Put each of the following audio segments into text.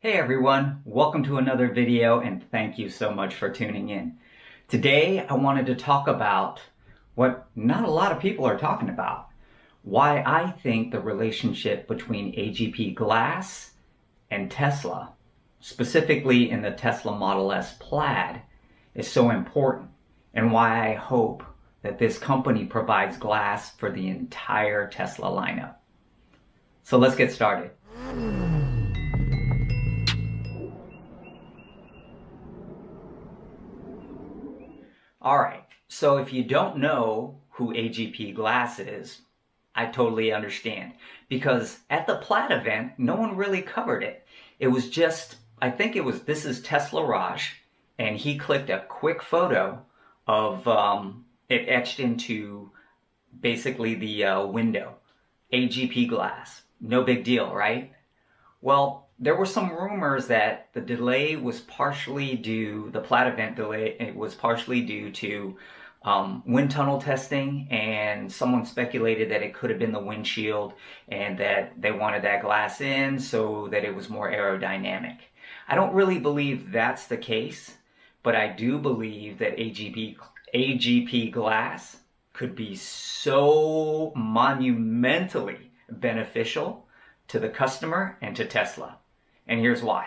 Hey everyone, welcome to another video and thank you so much for tuning in. Today I wanted to talk about what not a lot of people are talking about. Why I think the relationship between AGP Glass and Tesla, specifically in the Tesla Model S Plaid, is so important, and why I hope that this company provides glass for the entire Tesla lineup. So let's get started. Alright, so if you don't know who AGP Glass is, I totally understand. Because at the Plaid event, no one really covered it. It was just, this is Tesla Raj, and he clicked a quick photo of it etched into basically the window. AGP Glass. No big deal, right? Well, there were some rumors that the delay was partially due, the Plaid event delay, it was partially due to wind tunnel testing, and someone speculated that it could have been the windshield and that they wanted that glass in so that it was more aerodynamic. I don't really believe that's the case, but I do believe that AGP glass could be so monumentally beneficial to the customer and to Tesla. And here's why.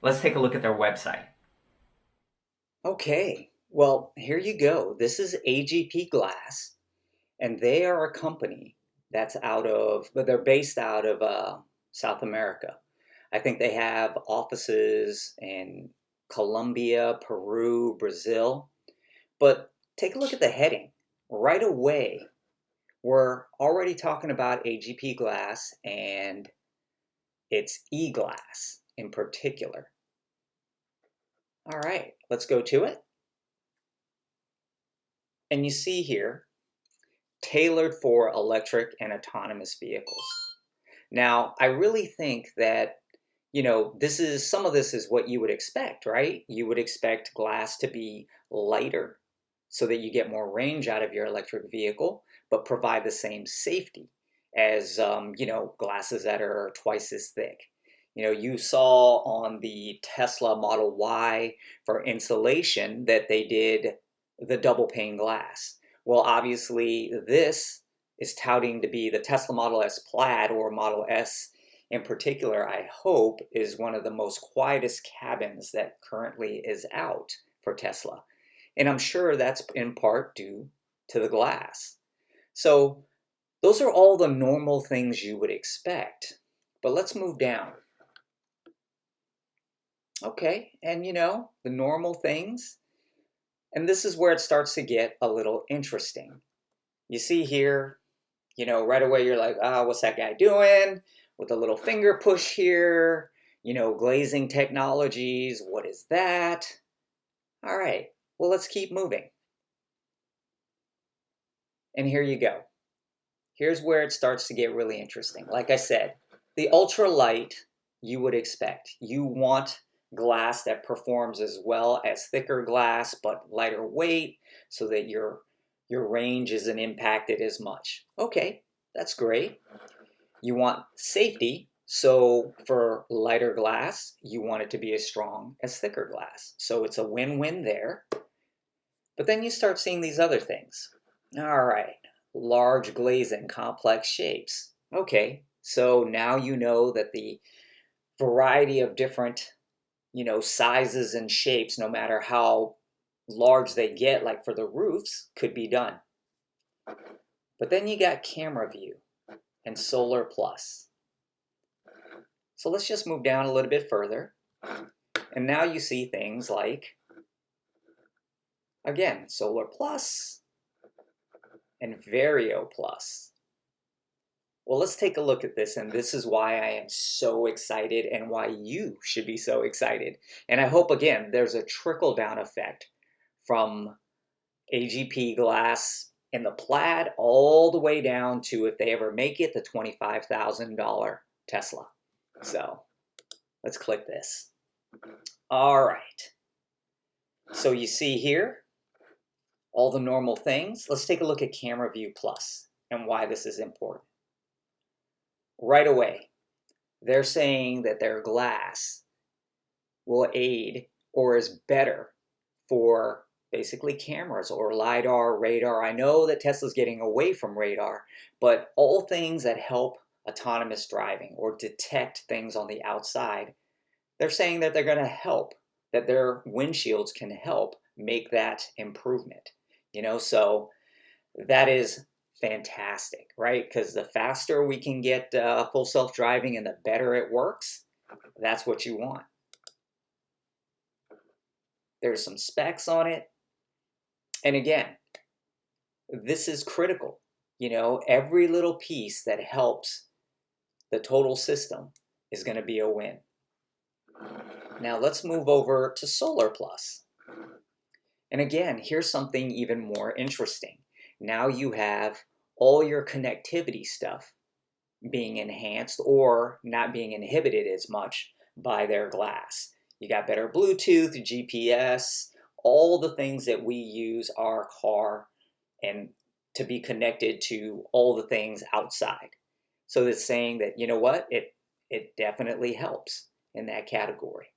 Let's take a look at their website. Okay, well, here you go. This is AGP Glass, and they are a company but they're based out of South America. I think they have offices in Colombia, Peru, Brazil. But take a look at the heading. Right away, we're already talking about AGP Glass and its e-glass in particular. All right, let's go to it. And you see here, tailored for electric and autonomous vehicles. Now, I really think that, some of this is what you would expect, right? You would expect glass to be lighter so that you get more range out of your electric vehicle, but provide the same safety as, glasses that are twice as thick. You saw on the Tesla Model Y for insulation that they did the double pane glass. Well, obviously, this is touting to be the Tesla Model S Plaid, or Model S in particular, I hope, is one of the most quietest cabins that currently is out for Tesla. And I'm sure that's in part due to the glass. So those are all the normal things you would expect. But let's move down. Okay, and the normal things. And this is where it starts to get a little interesting. You see here, right away you're like, what's that guy doing? With a little finger push here, glazing technologies, what is that? All right, well, let's keep moving. And here you go. Here's where it starts to get really interesting. Like I said, the ultralight you would expect. You want glass that performs as well as thicker glass, but lighter weight, so that your range isn't impacted as much. Okay, that's great. You want safety, so for lighter glass, you want it to be as strong as thicker glass. So it's a win-win there. But then you start seeing these other things. All right, large glazing, complex shapes. Okay, so now you know that the variety of different sizes and shapes, no matter how large they get, like for the roofs, could be done. But then you got camera view and solar plus. So let's just move down a little bit further. And now you see things like, again, solar plus and Vario plus. Well, let's take a look at this, and this is why I am so excited and why you should be so excited. And I hope, again, there's a trickle-down effect from AGP glass and the Plaid all the way down to, if they ever make it, the $25,000 Tesla. So let's click this. All right. So you see here all the normal things. Let's take a look at Camera View Plus and why this is important. Right away, they're saying that their glass will aid or is better for basically cameras or LiDAR, radar. I know that Tesla's getting away from radar, but all things that help autonomous driving or detect things on the outside, they're saying that they're going to help, that their windshields can help make that improvement. So that is fantastic, right? Because the faster we can get full self-driving and the better it works, that's what you want. There's some specs on it. And again, this is critical. Every little piece that helps the total system is going to be a win. Now let's move over to Solar Plus. And again, here's something even more interesting. Now you have all your connectivity stuff being enhanced or not being inhibited as much by their glass. You got better Bluetooth, GPS, all the things that we use our car and to be connected to all the things outside. So it's saying that, you know what, it definitely helps in that category.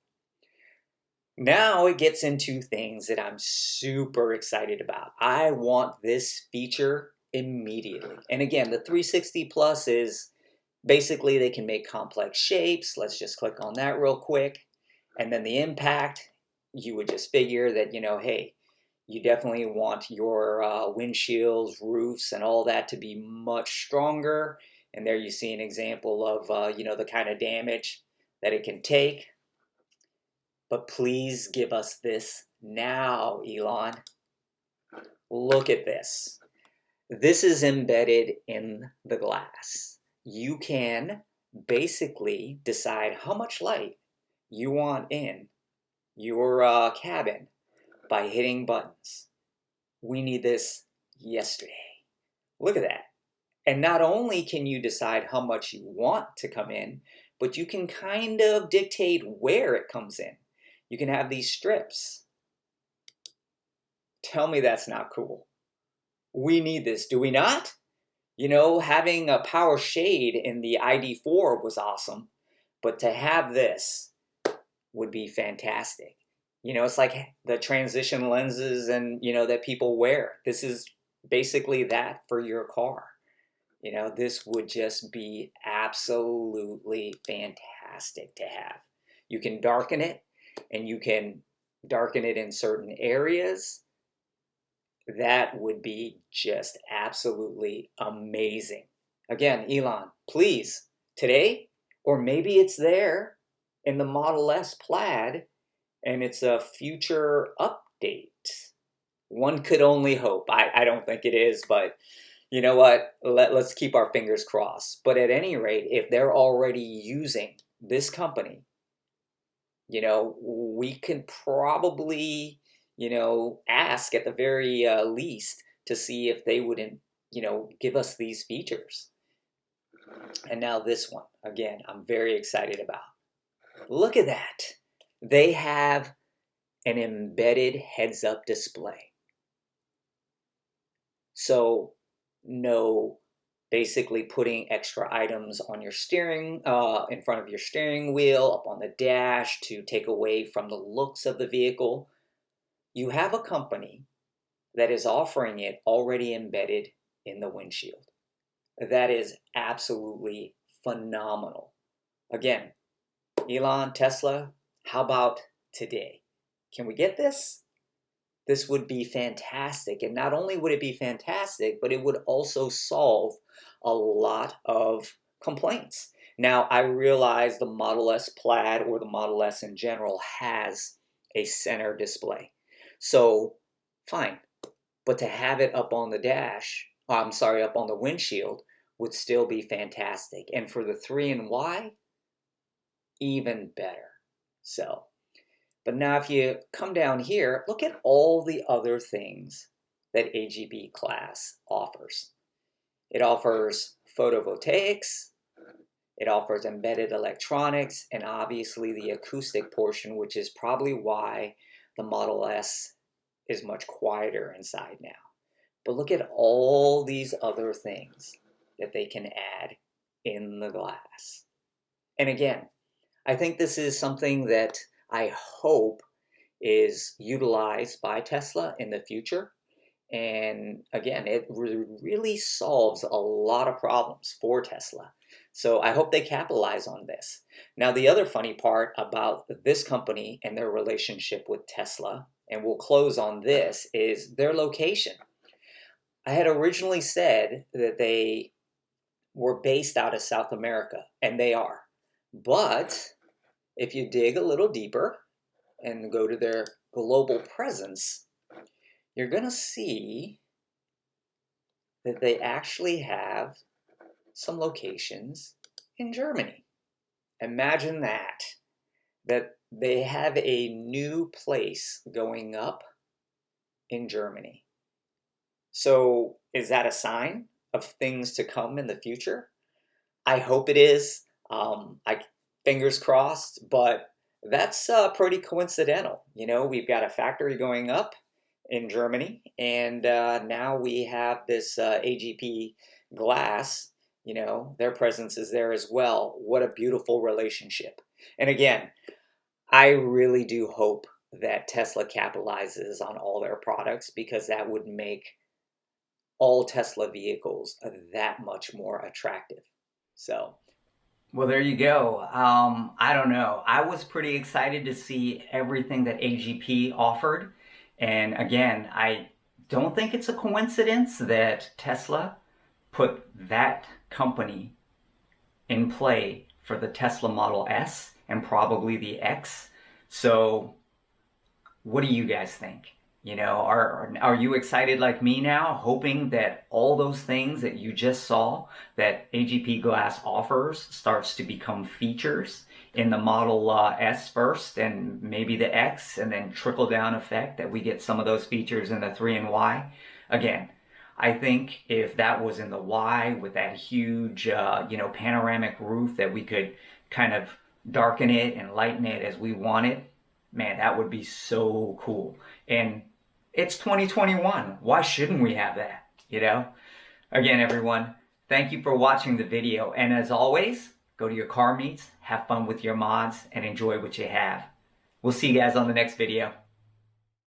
Now it gets into things that I'm super excited about. I want this feature immediately. And again, the 360 Plus is basically they can make complex shapes. Let's just click on that real quick. And then the impact, you would just figure that, hey, you definitely want your windshields, roofs, and all that to be much stronger. And there you see an example of, the kind of damage that it can take. But please give us this now, Elon. Look at this. This is embedded in the glass. You can basically decide how much light you want in your cabin by hitting buttons. We need this yesterday. Look at that. And not only can you decide how much you want to come in, but you can kind of dictate where it comes in. You can have these strips. Tell me that's not cool. We need this, do we not? Having a power shade in the ID4 was awesome, but to have this would be fantastic. It's like the transition lenses and, that people wear. This is basically that for your car. This would just be absolutely fantastic to have. You can darken it, and you can darken it in certain areas. That would be just absolutely amazing. Again, Elon, please, today, or maybe it's there in the Model S Plaid, and it's a future update. One could only hope. I don't think it is, but you know what? Let's keep our fingers crossed. But at any rate, if they're already using this company, we can probably, ask at the very least to see if they wouldn't, give us these features. And now this one, again, I'm very excited about. Look at that. They have an embedded heads-up display. So no basically putting extra items on your steering, in front of your steering wheel, up on the dash to take away from the looks of the vehicle. You have a company that is offering it already embedded in the windshield. That is absolutely phenomenal. Again, Elon, Tesla, how about today? Can we get this? This would be fantastic. And not only would it be fantastic, but it would also solve a lot of complaints. Now, I realize the Model S Plaid or the Model S in general has a center display. So, fine. But to have it up on the dash, up on the windshield would still be fantastic. And for the 3-in-Y, even better. So, but now if you come down here, look at all the other things that AGP class offers. It offers photovoltaics, it offers embedded electronics, and obviously the acoustic portion, which is probably why the Model S is much quieter inside now. But look at all these other things that they can add in the glass. And again, I think this is something that I hope is utilized by Tesla in the future. And again, it really solves a lot of problems for Tesla. So I hope they capitalize on this. Now, the other funny part about this company and their relationship with Tesla, and we'll close on this, is their location. I had originally said that they were based out of South America, and they are. But if you dig a little deeper and go to their global presence, you're going to see that they actually have some locations in Germany. Imagine that they have a new place going up in Germany. So is that a sign of things to come in the future? I hope it is. Fingers crossed, but that's pretty coincidental. You know, we've got a factory going up in Germany, and now we have this AGP glass. You know, their presence is there as well. What a beautiful relationship. And again, I really do hope that Tesla capitalizes on all their products, because that would make all Tesla vehicles that much more attractive. So, well, there you go. I don't know. I was pretty excited to see everything that AGP offered. And again, I don't think it's a coincidence that Tesla put that company in play for the Tesla Model S and probably the X. So what do you guys think? You know, are you excited like me now, hoping that all those things that you just saw that AGP Glass offers starts to become features in the Model S first and maybe the X, and then trickle down effect that we get some of those features in the 3 and Y? Again, I think if that was in the Y with that huge, panoramic roof that we could kind of darken it and lighten it as we want it, man, that would be so cool. And it's 2021. Why shouldn't we have that, you know? Again, everyone, thank you for watching the video. And as always, go to your car meets, have fun with your mods, and enjoy what you have. We'll see you guys on the next video.